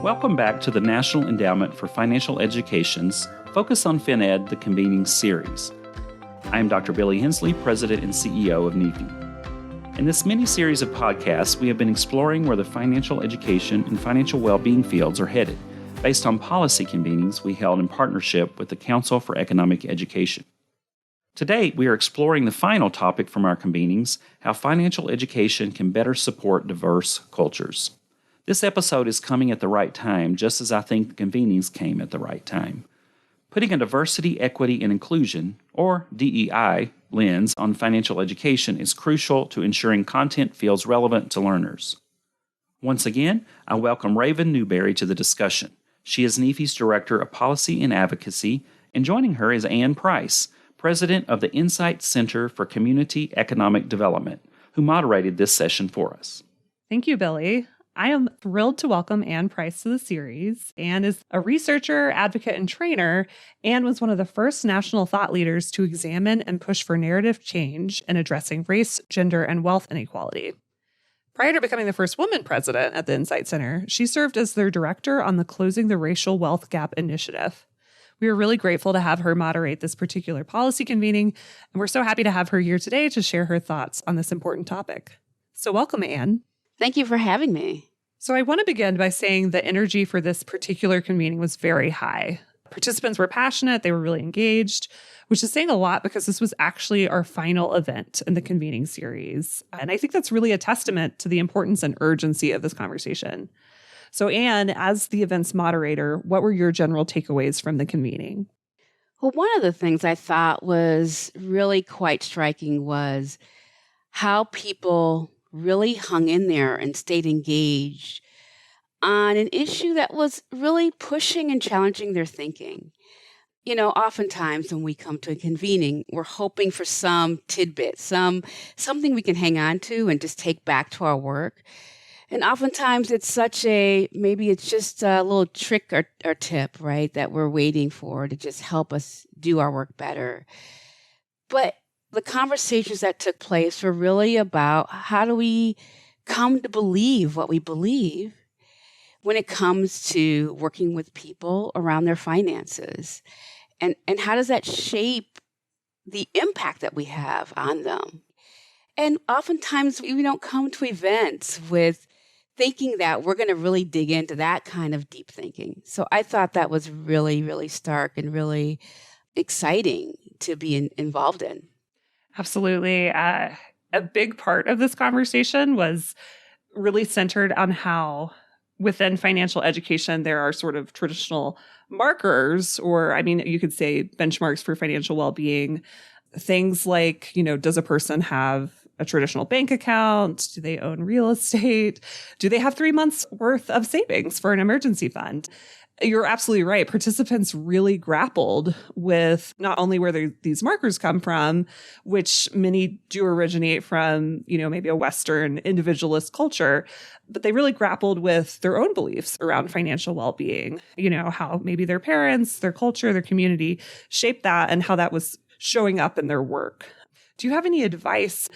Welcome back to the National Endowment for Financial Education's Focus on FinEd, the Convenings series. I am Dr. Billy Hensley, President and CEO of NEFE. In this mini-series of podcasts, we have been exploring where the financial education and financial well-being fields are headed, based on policy convenings we held in partnership with the Council for Economic Education. Today, we are exploring the final topic from our convenings, how financial education can better support diverse cultures. This episode is coming at the right time, just as I think the convenings came at the right time. Putting a diversity, equity, and inclusion, or DEI, lens on financial education is crucial to ensuring content feels relevant to learners. Once again, I welcome Raven Newberry to the discussion. She is NEFE's Director of Policy and Advocacy, and joining her is Ann Price, President of the Insight Center for Community Economic Development, who moderated this session for us. Thank you, Billy. I am thrilled to welcome Ann Price to the series. Ann is a researcher, advocate, and trainer, and was one of the first national thought leaders to examine and push for narrative change in addressing race, gender, and wealth inequality. Prior to becoming the first woman president at the Insight Center, she served as their director on the Closing the Racial Wealth Gap initiative. We are really grateful to have her moderate this particular policy convening, and we're so happy to have her here today to share her thoughts on this important topic. So welcome, Ann. Thank you for having me. So I want to begin by saying the energy for this particular convening was very high. Participants were passionate, they were really engaged, which is saying a lot because this was actually our final event in the convening series. And I think that's really a testament to the importance and urgency of this conversation. So Ann, as the event's moderator, what were your general takeaways from the convening? Well, one of the things I thought was really quite striking was how people really hung in there and stayed engaged on an issue that was really pushing and challenging their thinking. You know, oftentimes when we come to a convening, we're hoping for some tidbit, something we can hang on to and just take back to our work. And oftentimes it's maybe it's just a little trick or tip, right, that we're waiting for to just help us do our work better. But the conversations that took place were really about how do we come to believe what we believe when it comes to working with people around their finances. And how does that shape the impact that we have on them? And oftentimes we don't come to events with thinking that we're going to really dig into that kind of deep thinking. So I thought that was really, really stark and really exciting to be involved in. Absolutely. A big part of this conversation was really centered on how within financial education, there are sort of traditional markers, or you could say benchmarks for financial well-being. Things like, does a person have a traditional bank account? Do they own real estate? Do they have 3 months worth of savings for an emergency fund? You're absolutely right. Participants really grappled with not only where these markers come from, which many do originate from, maybe a Western individualist culture, but they really grappled with their own beliefs around financial well-being, how maybe their parents, their culture, their community shaped that and how that was showing up in their work. Do you have any advice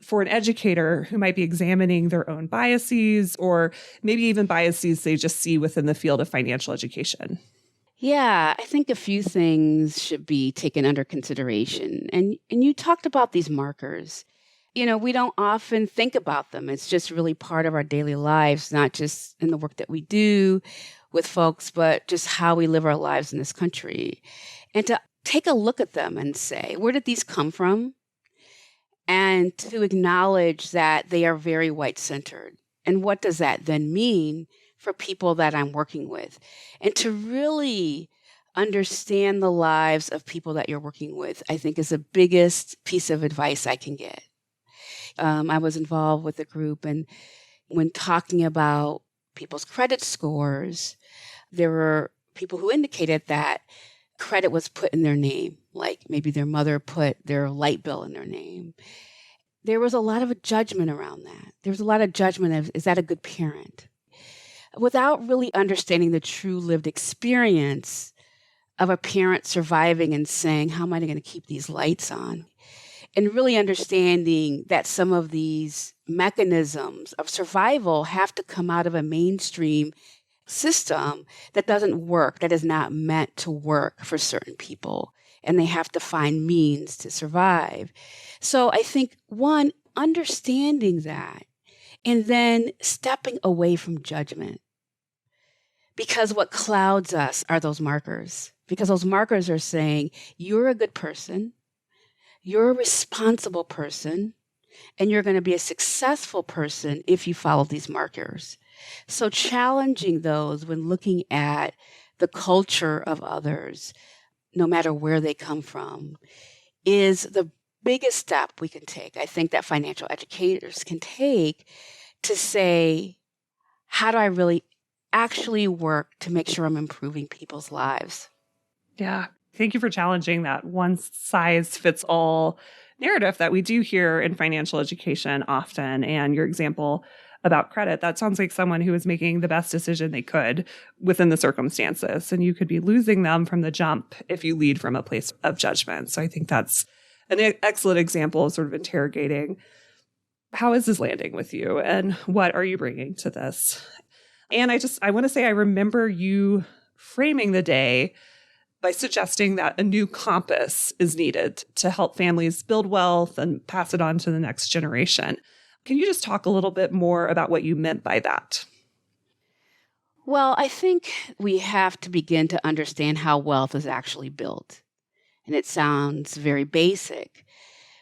for an educator who might be examining their own biases or maybe even biases they just see within the field of financial education? Yeah, I think a few things should be taken under consideration. And you talked about these markers. We don't often think about them. It's just really part of our daily lives, not just in the work that we do with folks, but just how we live our lives in this country. And to take a look at them and say, where did these come from? And to acknowledge that they are very white-centered. And what does that then mean for people that I'm working with? And to really understand the lives of people that you're working with, I think is the biggest piece of advice I can get. I was involved with a group, and when talking about people's credit scores, there were people who indicated that credit was put in their name, like maybe their mother put their light bill in their name. There was a lot of a judgment around that. There was a lot of judgment of, is that a good parent? Without really understanding the true lived experience of a parent surviving and saying, how am I going to keep these lights on? And really understanding that some of these mechanisms of survival have to come out of a mainstream system that doesn't work, that is not meant to work for certain people, and they have to find means to survive. So I think, one, understanding that, and then stepping away from judgment. Because what clouds us are those markers. Because those markers are saying, you're a good person, you're a responsible person, and you're going to be a successful person if you follow these markers. So challenging those when looking at the culture of others, no matter where they come from, is the biggest step we can take. I think that financial educators can take to say, how do I really actually work to make sure I'm improving people's lives? Yeah. Thank you for challenging that one size fits all narrative that we do hear in financial education often. And your example about credit, that sounds like someone who is making the best decision they could within the circumstances. And you could be losing them from the jump if you lead from a place of judgment. So I think that's an excellent example of sort of interrogating, how is this landing with you? And what are you bringing to this? And I want to say, I remember you framing the day by suggesting that a new compass is needed to help families build wealth and pass it on to the next generation. Can you just talk a little bit more about what you meant by that? Well, I think we have to begin to understand how wealth is actually built. And it sounds very basic,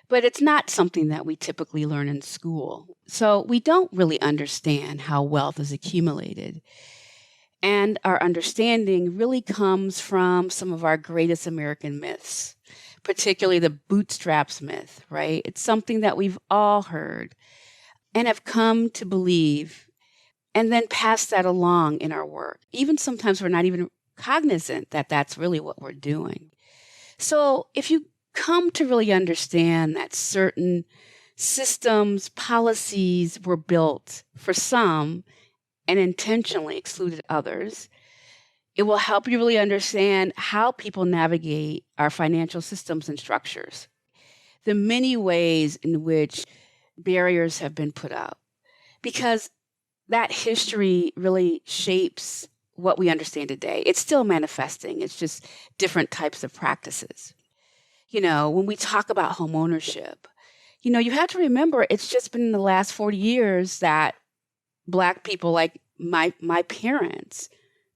but it's not something that we typically learn in school. So we don't really understand how wealth is accumulated. And our understanding really comes from some of our greatest American myths, particularly the bootstraps myth, right? It's something that we've all heard and have come to believe, and then pass that along in our work. Even sometimes we're not even cognizant that that's really what we're doing. So if you come to really understand that certain systems, policies were built for some and intentionally excluded others, it will help you really understand how people navigate our financial systems and structures, the many ways in which barriers have been put up, because that history really shapes what we understand today. It's still manifesting. It's just different types of practices. When we talk about home ownership, you have to remember it's just been in the last 40 years that Black people like my parents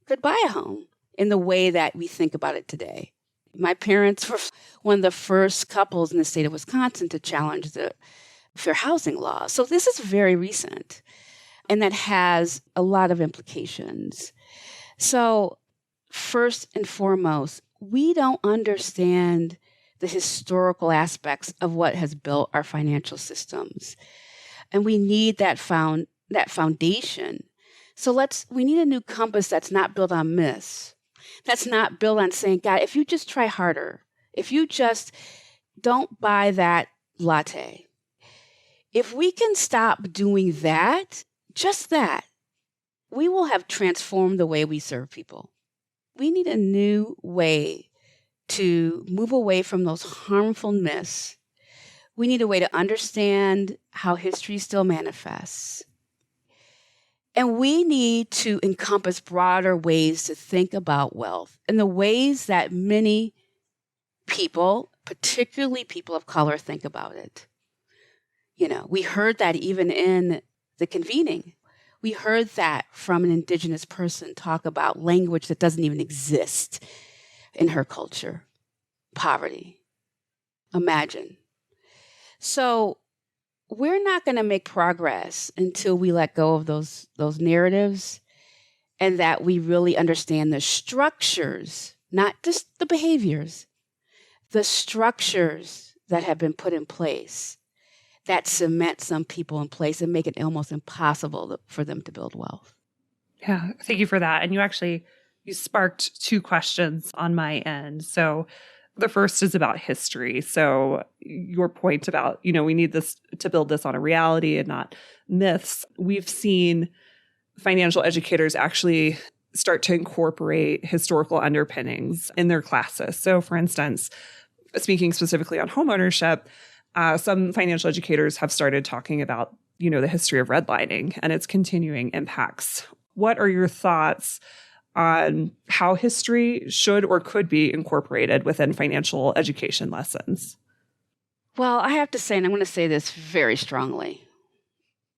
could buy a home in the way that we think about it today. My parents were one of the first couples in the state of Wisconsin to challenge the fair housing law. So this is very recent, and that has a lot of implications. So first and foremost, we don't understand the historical aspects of what has built our financial systems. And we need that foundation. So we need a new compass that's not built on myths. That's not built on saying, God, if you just try harder, if you just don't buy that latte, if we can stop doing that, just that, we will have transformed the way we serve people. We need a new way to move away from those harmful myths. We need a way to understand how history still manifests. And we need to encompass broader ways to think about wealth and the ways that many people, particularly people of color, think about it. We heard that even in the convening. We heard that from an Indigenous person talk about language that doesn't even exist in her culture. Poverty. Imagine. So we're not going to make progress until we let go of those narratives, and that we really understand the structures, not just the behaviors, the structures that have been put in place that cement some people in place and make it almost impossible for them to build wealth. Yeah, thank you for that. And you sparked two questions on my end. So the first is about history. So your point about, we need this to build this on a reality and not myths. We've seen financial educators actually start to incorporate historical underpinnings in their classes. So for instance, speaking specifically on homeownership, some financial educators have started talking about, the history of redlining and its continuing impacts what are your thoughts on how history should or could be incorporated within financial education lessons? Well, I have to say, and I'm going to say this very strongly,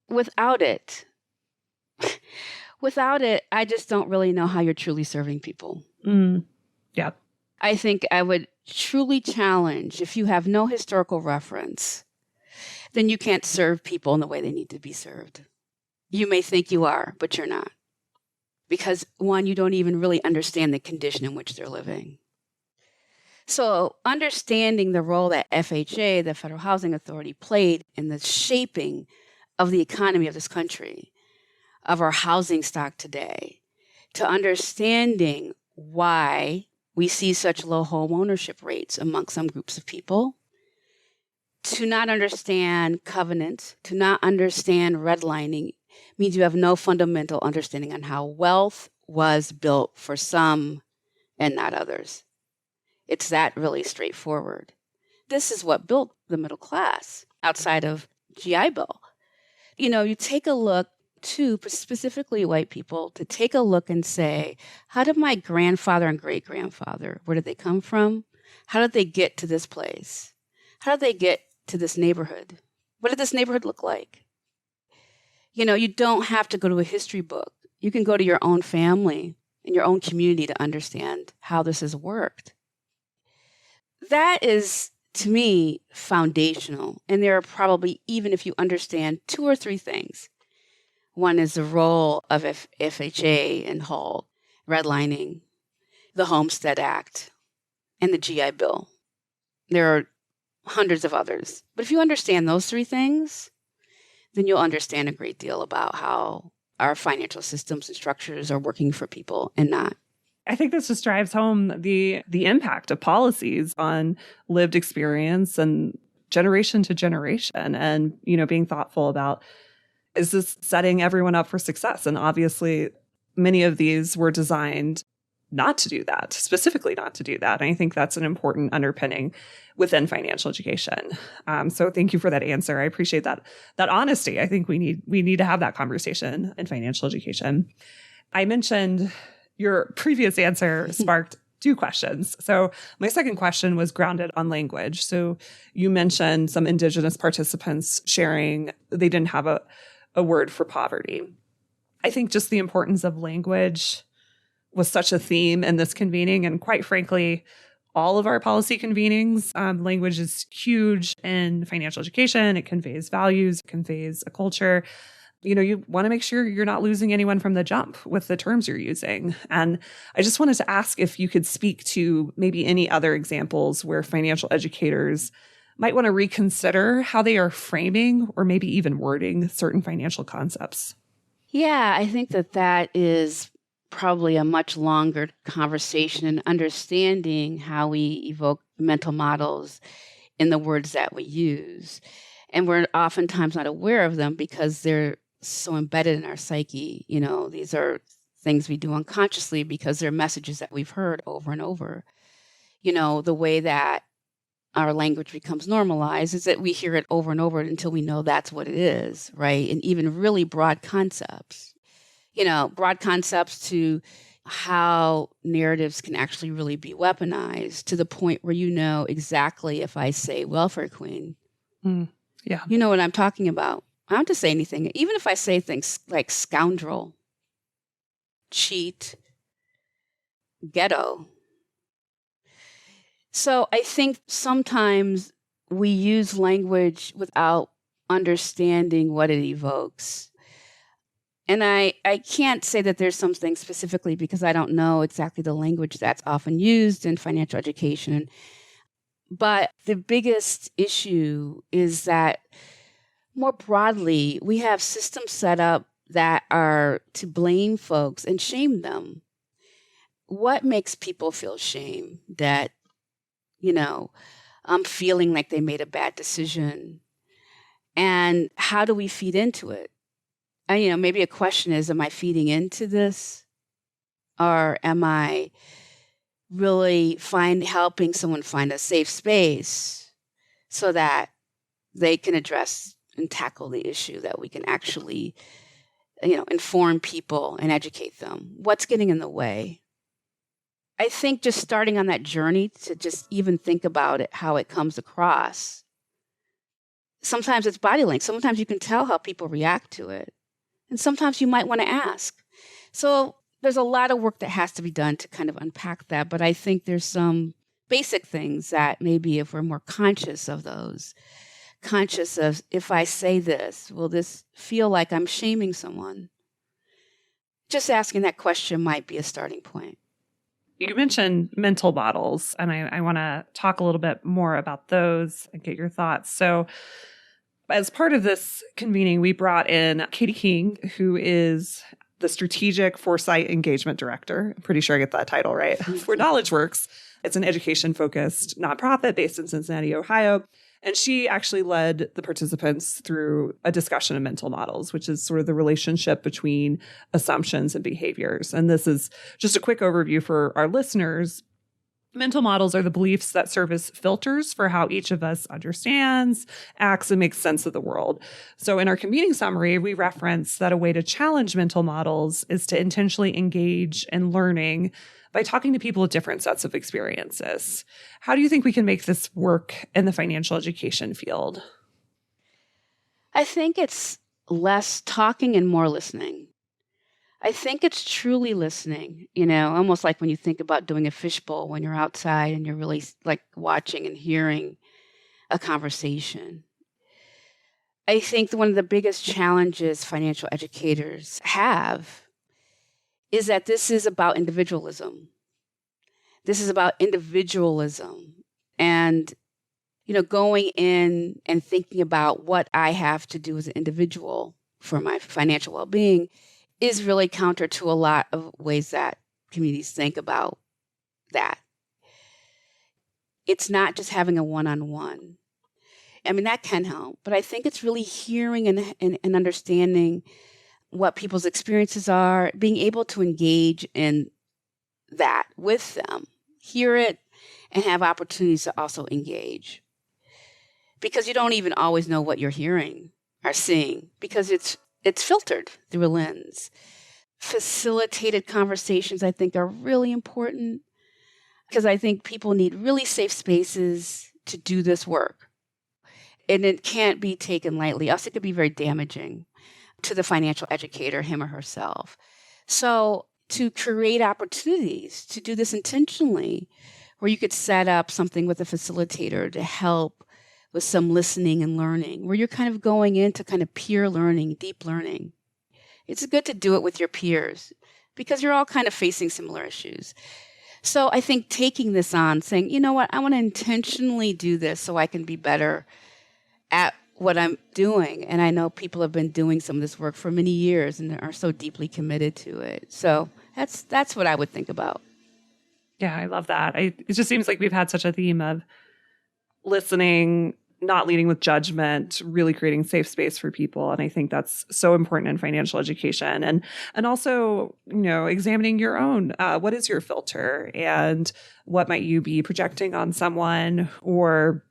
without it, I just don't really know how you're truly serving people. Yeah. I think I would truly challenge, if you have no historical reference, then you can't serve people in the way they need to be served. You may think you are, but you're not. Because one, you don't even really understand the condition in which they're living. So understanding the role that FHA, the Federal Housing Authority, played in the shaping of the economy of this country, of our housing stock today, to understanding why we see such low home ownership rates among some groups of people, to not understand covenants, to not understand redlining, means you have no fundamental understanding on how wealth was built for some and not others. It's that really straightforward. This is what built the middle class outside of GI Bill. You take a look to specifically white people, to take a look and say, how did my grandfather and great-grandfather, where did they come from? How did they get to this place? How did they get to this neighborhood? What did this neighborhood look like? You don't have to go to a history book. You can go to your own family and your own community to understand how this has worked. That is, to me, foundational. And there are probably, even if you understand 2 or 3 things. One is the role of FHA and Hull, redlining, the Homestead Act, and the GI Bill. There are hundreds of others. But if you understand those 3 things, then you'll understand a great deal about how our financial systems and structures are working for people and not. I think this just drives home the impact of policies on lived experience and generation to generation, and being thoughtful about, is this setting everyone up for success? And obviously, many of these were designed not to do that, specifically not to do that. And I think that's an important underpinning within financial education. So thank you for that answer. I appreciate that honesty. I think we need to have that conversation in financial education. I mentioned your previous answer sparked 2 questions. So my second question was grounded on language. So you mentioned some Indigenous participants sharing they didn't have a word for poverty. I think just the importance of language was such a theme in this convening. And quite frankly, all of our policy convenings, language is huge in financial education. It conveys values, it conveys a culture. You want to make sure you're not losing anyone from the jump with the terms you're using. And I just wanted to ask if you could speak to maybe any other examples where financial educators might want to reconsider how they are framing or maybe even wording certain financial concepts. Yeah, I think that is probably a much longer conversation and understanding how we evoke mental models in the words that we use. And we're oftentimes not aware of them because they're so embedded in our psyche. These are things we do unconsciously because they're messages that we've heard over and over. The way that our language becomes normalized is that we hear it over and over until we know that's what it is, right? And even really broad concepts. Broad concepts to how narratives can actually really be weaponized to the point where exactly if I say welfare queen, yeah, you know what I'm talking about. I don't have to say anything. Even if I say things like scoundrel, cheat, ghetto. So I think sometimes we use language without understanding what it evokes. And I can't say that there's something specifically because I don't know exactly the language that's often used in financial education. But the biggest issue is that more broadly, we have systems set up that are to blame folks and shame them. What makes people feel shame that, I'm feeling like they made a bad decision? And how do we feed into it? And, maybe a question is, am I feeding into this? Or am I really helping someone find a safe space so that they can address and tackle the issue, that we can actually inform people and educate them? What's getting in the way? I think just starting on that journey to just even think about it, how it comes across. Sometimes it's body language. Sometimes you can tell how people react to it. And sometimes you might want to ask. So there's a lot of work that has to be done to kind of unpack that. But I think there's some basic things that maybe if we're more conscious of those, conscious of if I say this, will this feel like I'm shaming someone? Just asking that question might be a starting point. You mentioned mental models, and I want to talk a little bit more about those and get your thoughts. So as part of this convening, we brought in Katie King, who is the Strategic Foresight Engagement Director. I'm pretty sure I get that title right, for KnowledgeWorks. It's an education-focused nonprofit based in Cincinnati, Ohio. And she actually led the participants through a discussion of mental models, which is sort of the relationship between assumptions and behaviors. And this is just a quick overview for our listeners. Mental models are the beliefs that serve as filters for how each of us understands, acts, and makes sense of the world. So in our convening summary, we reference that a way to challenge mental models is to intentionally engage in learning by talking to people with different sets of experiences. How do you think we can make this work in the financial education field? I think it's less talking and more listening. I think it's truly listening, almost like when you think about doing a fishbowl when you're outside and you're really like watching and hearing a conversation. I think one of the biggest challenges financial educators have is that this is about individualism. This is about individualism and, going in and thinking about what I have to do as an individual for my financial well-being is really counter to a lot of ways that communities think about that. It's not just having a one-on-one. I mean, that can help, but I think it's really hearing and understanding what people's experiences are, being able to engage in that with them, hear it, and have opportunities to also engage. Because you don't even always know what you're hearing or seeing, because it's filtered through a lens. Facilitated conversations, I think, are really important because I think people need really safe spaces to do this work. And it can't be taken lightly, else it could be very damaging to the financial educator, him or herself. So to create opportunities to do this intentionally, where you could set up something with a facilitator to help with some listening and learning, where you're kind of going into kind of peer learning, deep learning. It's good to do it with your peers because you're all kind of facing similar issues. So I think taking this on, saying, you know what, I want to intentionally do this so I can be better at what I'm doing. And I know people have been doing some of this work for many years and are so deeply committed to it. So that's what I would think about. Yeah, I love that. It just seems like we've had such a theme of listening, not leading with judgment, really creating safe space for people. And I think that's so important in financial education. And also, examining your own, what is your filter and what might you be projecting on someone, or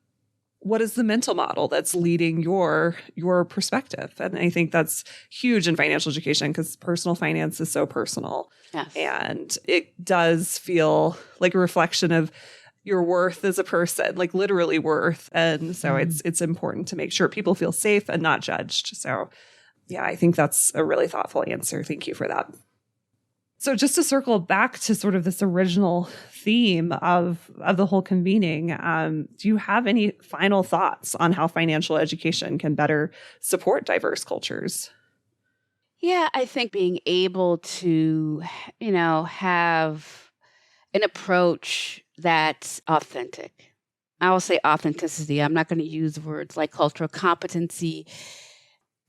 what is the mental model that's leading your perspective? And I think that's huge in financial education because personal finance is so personal. Yes. And it does feel like a reflection of your worth as a person, like literally worth. And so it's important to make sure people feel safe and not judged. So yeah, I think that's a really thoughtful answer. Thank you for that. So just to circle back to sort of this original theme of the whole convening, do you have any final thoughts on how financial education can better support diverse cultures? Yeah, I think being able to, have an approach that's authentic. I will say authenticity. I'm not going to use words like cultural competency.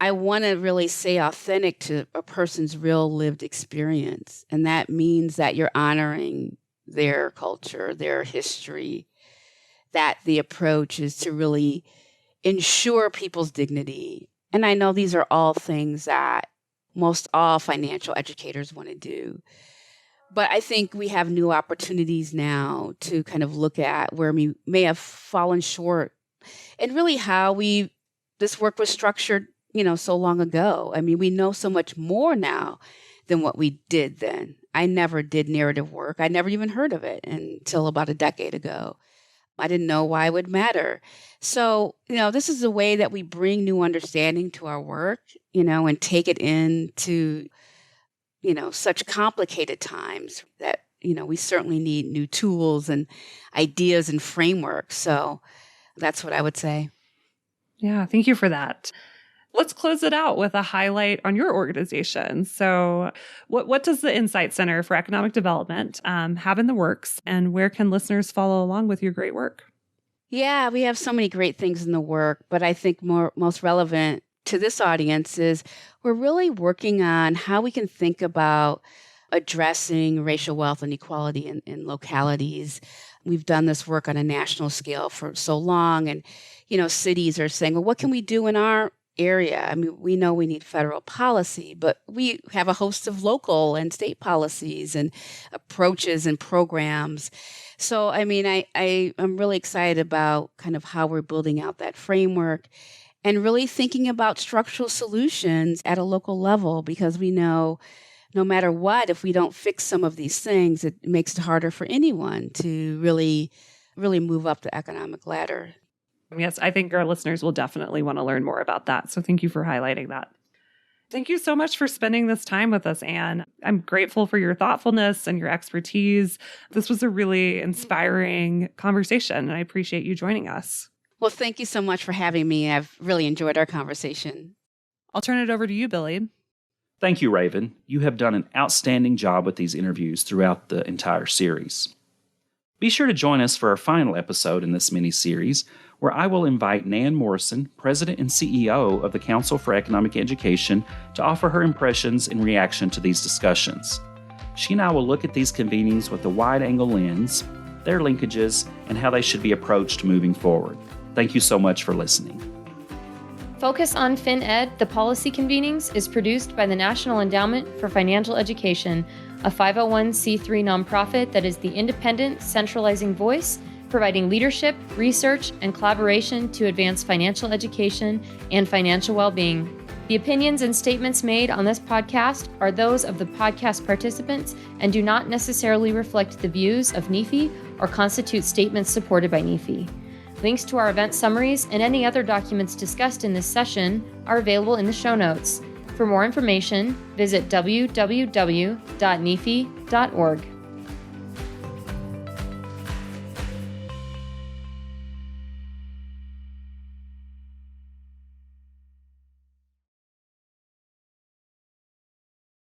I want to really say authentic to a person's real lived experience. And that means that you're honoring their culture, their history, that the approach is to really ensure people's dignity. And I know these are all things that most all financial educators want to do. But I think we have new opportunities now to kind of look at where we may have fallen short and really how this work was structured, so long ago. I mean, we know so much more now than what we did then. I never did narrative work. I never even heard of it until about a decade ago. I didn't know why it would matter. So, this is the way that we bring new understanding to our work, and take it into, such complicated times that, we certainly need new tools and ideas and frameworks. So that's what I would say. Yeah, thank you for that. Let's close it out with a highlight on your organization. So what does the Insight Center for Economic Development have in the works, and where can listeners follow along with your great work? Yeah, we have so many great things in the work, but I think most relevant to this audience is we're really working on how we can think about addressing racial wealth inequality in localities. We've done this work on a national scale for so long, and cities are saying, well, what can we do in our area? I mean, we know we need federal policy, but we have a host of local and state policies and approaches and programs. So, I mean, I'm really excited about kind of how we're building out that framework and really thinking about structural solutions at a local level, because we know no matter what, if we don't fix some of these things, it makes it harder for anyone to really move up the economic ladder. Yes, I think our listeners will definitely want to learn more about that. So thank you for highlighting that. Thank you so much for spending this time with us, Anne. I'm grateful for your thoughtfulness and your expertise. This was a really inspiring conversation, and I appreciate you joining us. Well, thank you so much for having me. I've really enjoyed our conversation. I'll turn it over to you, Billy. Thank you, Raven. You have done an outstanding job with these interviews throughout the entire series. Be sure to join us for our final episode in this mini-series, where I will invite Nan Morrison, President and CEO of the Council for Economic Education, to offer her impressions in reaction to these discussions. She and I will look at these convenings with a wide-angle lens, their linkages, and how they should be approached moving forward. Thank you so much for listening. Focus on FinEd, the Policy Convenings, is produced by the National Endowment for Financial Education, a 501c3 nonprofit that is the independent, centralizing voice, providing leadership, research, and collaboration to advance financial education and financial well-being. The opinions and statements made on this podcast are those of the podcast participants and do not necessarily reflect the views of NEFE or constitute statements supported by NEFE. Links to our event summaries and any other documents discussed in this session are available in the show notes. For more information, visit www.nefe.org.